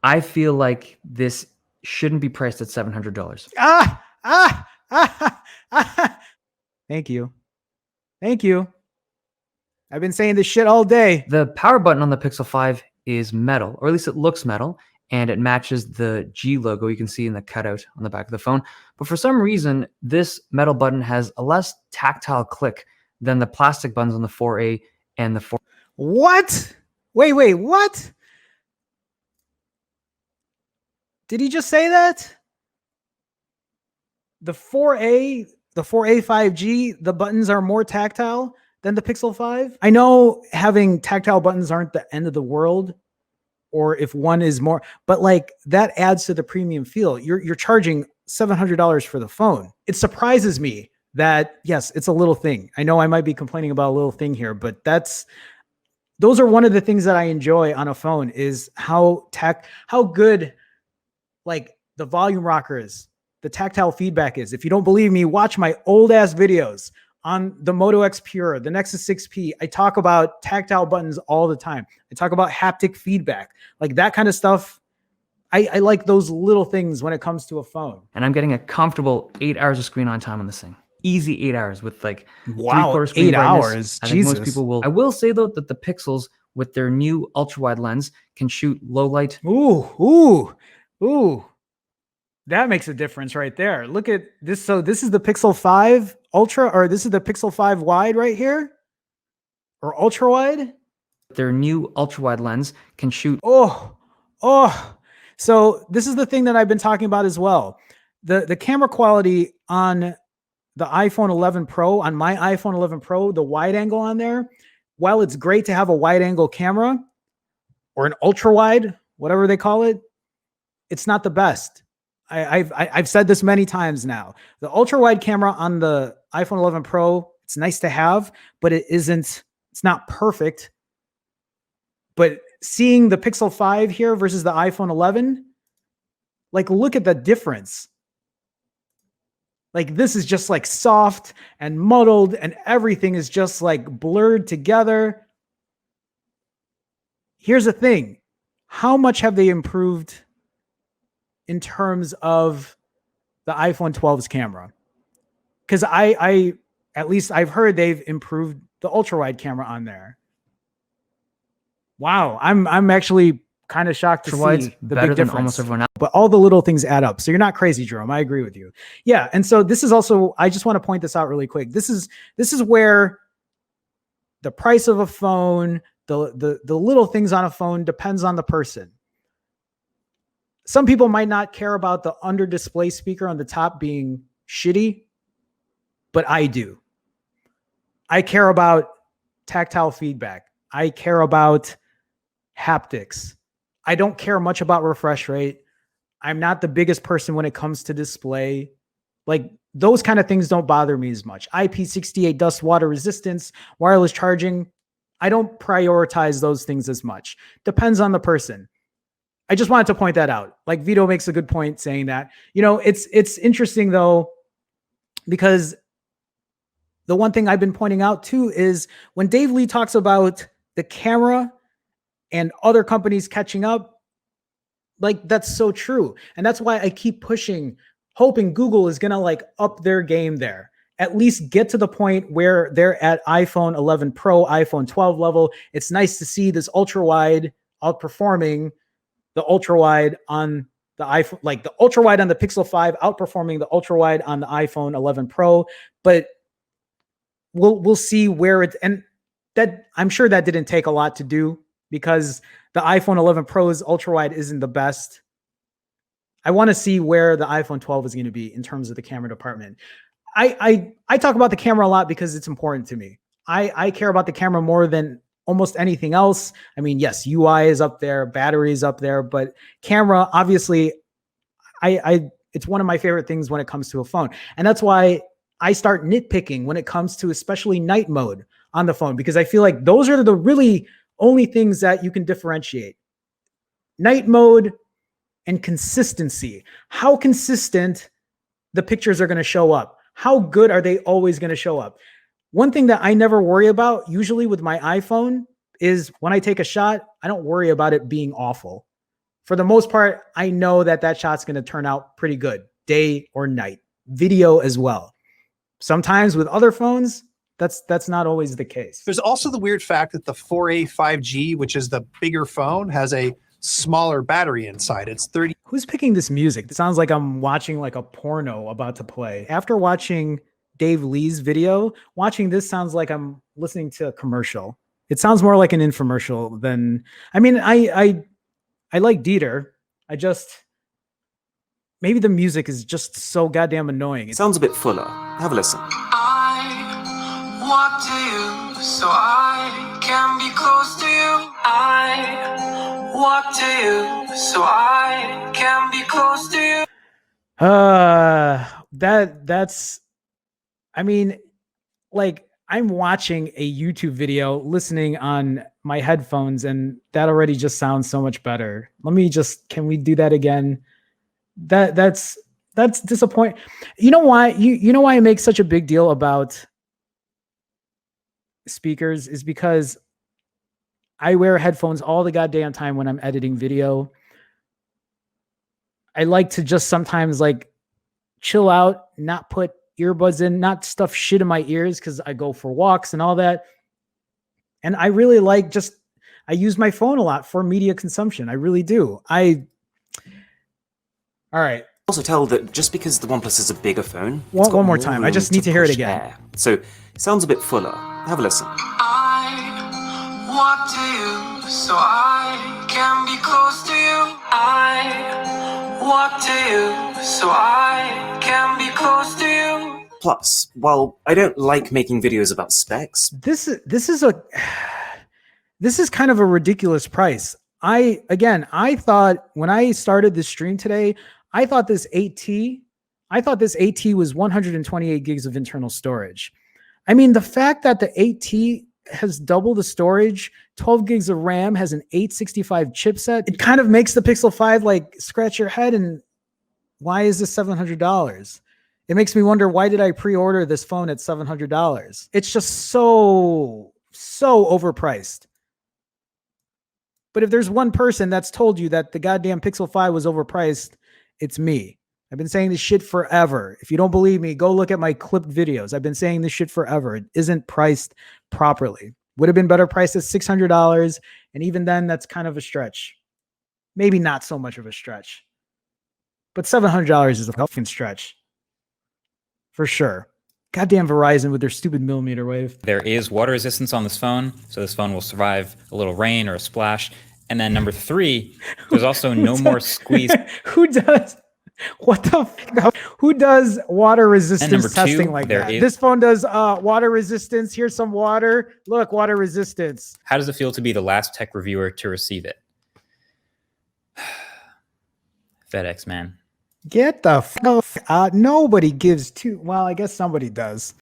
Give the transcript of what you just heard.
I feel like this shouldn't be priced at $700. Thank you. Thank you. I've been saying this shit all day. The power button on the Pixel 5 is metal, or at least it looks metal, and it matches the G logo you can see in the cutout on the back of the phone. But for some reason, this metal button has a less tactile click than the plastic buttons on the 4A and the 4. What? Wait, what? Did he just say that? The 4A 5G, the buttons are more tactile than the Pixel 5? I know having tactile buttons aren't the end of the world, or if one is more, but like that adds to the premium feel. You're charging $700 for the phone. It surprises me that, yes, it's a little thing. I know I might be complaining about a little thing here, but those are one of the things that I enjoy on a phone is how good like the volume rocker is, the tactile feedback is. If you don't believe me, watch my old ass videos on the Moto X Pure, the Nexus 6P. I talk about tactile buttons all the time. I talk about haptic feedback, like that kind of stuff. I like those little things when it comes to a phone. And I'm getting a comfortable 8 hours of screen on time on this thing. Easy 8 hours with like wow, 3/4 screen 8 brightness. hours. I think most people will. I will say though that the Pixels with their new ultra wide lens can shoot low light. Ooh. That makes a difference right there. Look at this. So this is the Pixel 5 Ultra, or this is the Pixel 5 wide right here, or ultra wide. Their new ultra wide lens can shoot. So this is the thing that I've been talking about as well. The camera quality on the iPhone 11 Pro, on my iPhone 11 Pro, the wide angle on there, while it's great to have a wide angle camera or an ultra wide, whatever they call it, it's not the best. I've said this many times now. The ultra wide camera on the iPhone 11 Pro, it's nice to have, but it's not perfect. But seeing the Pixel 5 here versus the iPhone 11, like look at the difference. Like this is just like soft and muddled and everything is just like blurred together. Here's the thing. How much have they improved in terms of the iPhone 12's camera? Because I at least I've heard they've improved the ultra wide camera on there. Wow, I'm actually kind of shocked to see the big difference. Almost everyone else. But all the little things add up. So you're not crazy, Jerome. I agree with you. Yeah, and so this is also, I just want to point this out really quick. This is where the price of a phone, the little things on a phone depends on the person. Some people might not care about the under display speaker on the top being shitty, but I do. I care about tactile feedback. I care about haptics. I don't care much about refresh rate. I'm not the biggest person when it comes to display. Like those kind of things don't bother me as much. IP68 dust water resistance, wireless charging. I don't prioritize those things as much. Depends on the person. I just wanted to point that out. Like Vito makes a good point saying that, you know, it's interesting though, because the one thing I've been pointing out too is when Dave Lee talks about the camera and other companies catching up, like that's so true. And that's why I keep pushing, hoping Google is going to like up their game there, at least get to the point where they're at iPhone 11 Pro, iPhone 12 level. It's nice to see this ultra wide outperforming the ultra wide on the iPhone, like the ultra wide on the Pixel 5 outperforming the ultra wide on the iPhone 11 Pro, but we'll see where it, and that I'm sure that didn't take a lot to do because the iPhone 11 Pro's ultra wide isn't the best. I want to see where the iPhone 12 is going to be in terms of the camera department. I talk about the camera a lot because it's important to me. I care about the camera more than almost anything else. I mean, yes, UI is up there, battery is up there, but camera, obviously, it's one of my favorite things when it comes to a phone. And that's why I start nitpicking when it comes to especially night mode on the phone, because I feel like those are the really only things that you can differentiate. Night mode and consistency. How consistent the pictures are going to show up. How good are they always going to show up? One thing that I never worry about usually with my iPhone is when I take a shot, I don't worry about it being awful. for the most part, I know that that shot's going to turn out pretty good, day or night, video as well. Sometimes with other phones, that's not always the case. There's also the weird fact that the 4A 5G, which is the bigger phone, has a smaller battery inside. It's 30. Who's picking this music? It sounds like I'm watching like a porno about to play. After watching Dave Lee's video, watching this sounds like I'm listening to a commercial. It sounds more like an infomercial than, I mean, I like Dieter. Maybe the music is just so goddamn annoying. Sounds a bit fuller. Have a listen. I walk to you so I can be close to you. I walk to you so I can be close to you. That's I mean, like I'm watching a YouTube video, listening on my headphones, and that already just sounds so much better. Can we do that again? That's disappointing. You know why? You know why I make such a big deal about speakers is because I wear headphones all the goddamn time when I'm editing video. I like to just sometimes like chill out, not put earbuds in, not stuff shit in my ears because I go for walks and all that. And I really like I use my phone a lot for media consumption. I really do. All right. Also tell that just because the OnePlus is a bigger phone, one more time. I just need to hear it again. Air. So it sounds a bit fuller. Have a listen. I walk to you so I can be close to you. I walk to you so I can be close to you. Plus, while I don't like making videos about specs, this is kind of a ridiculous price. I thought when I started this stream today, I thought this 8T was 128 gigs of internal storage. I mean, the fact that the 8T has double the storage, 12 gigs of RAM, has an 865 chipset, it kind of makes the Pixel 5 like scratch your head. And why is this $700? It makes me wonder, why did I pre-order this phone at $700? It's just so overpriced. But if there's one person that's told you that the goddamn Pixel 5 was overpriced, it's me. I've been saying this shit forever. If you don't believe me, go look at my clipped videos. I've been saying this shit forever. It isn't priced properly. Would have been better priced at $600. And even then, that's kind of a stretch. Maybe not so much of a stretch. But $700 is a fucking stretch. For sure. Goddamn Verizon with their stupid millimeter wave. There is water resistance on this phone, so this phone will survive a little rain or a splash. And then number 3, there's also no more squeeze. Who does water resistance number 2, testing like that? This phone does water resistance. Here's some water. Look, water resistance. How does it feel to be the last tech reviewer to receive it? FedEx, man. Get the fuck out. Nobody gives two. Well, I guess somebody does.